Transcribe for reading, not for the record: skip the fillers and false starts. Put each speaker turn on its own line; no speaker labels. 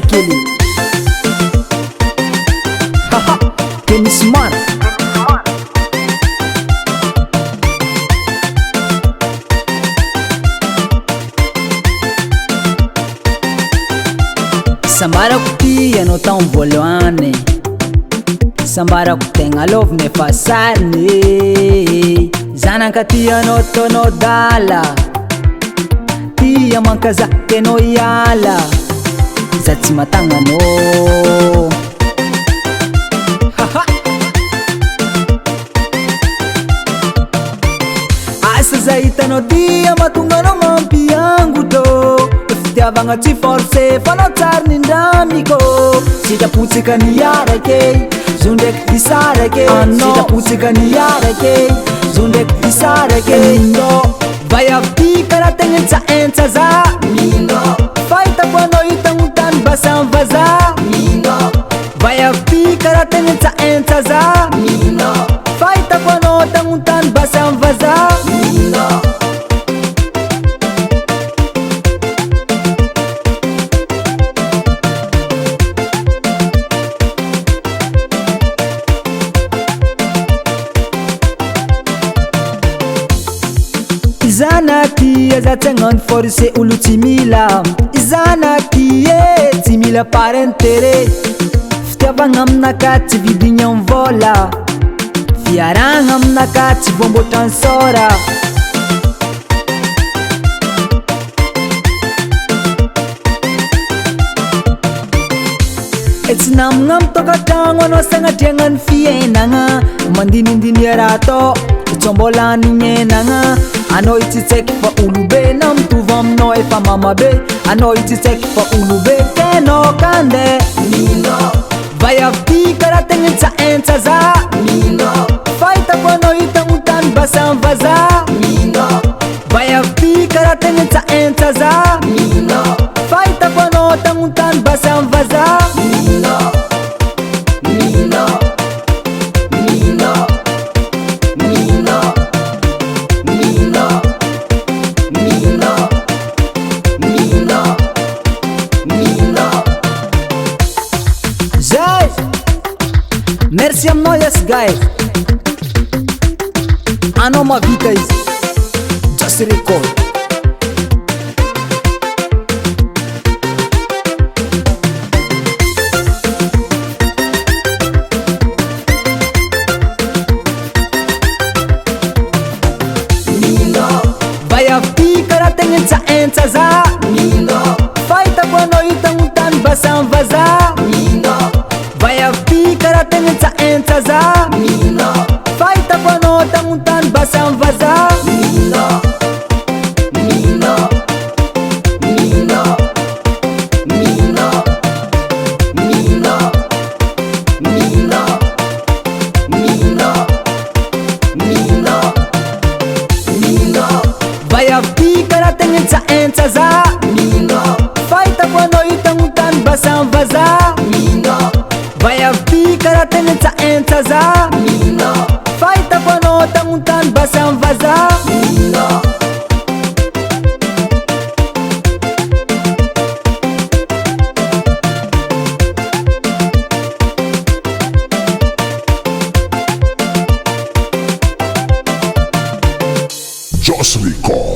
kelikely. Haha, Kenny Smart. Sambarako ty anao tamin'ny voalohany, sambarako tegna loviny efa sariny. Zanaka ty anao taonao dala, tia mankaza tenao hiala, za tsy matagna anao. Asa za hitanao tia mahatonga anao mampiangotro, fitiavagna tsy forcé fa anao tsary nindramiko. Sitrapotsika niarake, zo ndraiky disarake. Sitrapotsika niarake, zo ndraiky disarake. Vai avy ty karaha tegna entsaentsa za. Fahitako anao hitagnotany basa amy vaza. Vai avy ty karaha tegna entsaentsa za. Fahitako anao hitagnotany basa amy vaza. Izanaky aza tsy hagnano forcé olo tsy mila. Izanaky tsy mila par intérêt. Fitiavagna aminaka tsy vidigna amy vola, fiaragna aminaka tsy voamboatra ny sôra. E tsy namagna amy tokantragno anao sagnatria ny fiainagna. Mandinindiny raha atao tsombola nignenagna. Anao itsitsaiky fa olobe na mitovy aminao efa mamabe. Anao itsitsaiky fa olobe tenao kande. Vai avy ty karaha tegna entsaentsa za. Fahitako anao hitagnotany basa amy vaza. Vai avy ty karaha tegna entsaentsa za. Fahitako anao hitagnotany basa amy vaza. Merci aminao yes guys, anao mavita izy Just Record. Vai avy ty karaha tegna entsaentsa za. Fahitako anao hitagnotany basa amy vaza. Vai avy ty karaha tegna entsaentsa za. Fahitako anao hitagnotany basa amy vaza. Vai avy ty karaha tegna entsaentsa za. Fahitako anao hitagnotany basa amy vaza. Vai avy ty karaha tegna entsaentsa za. Fahitako anao hitagnotany basa amy vaza.
Just Record.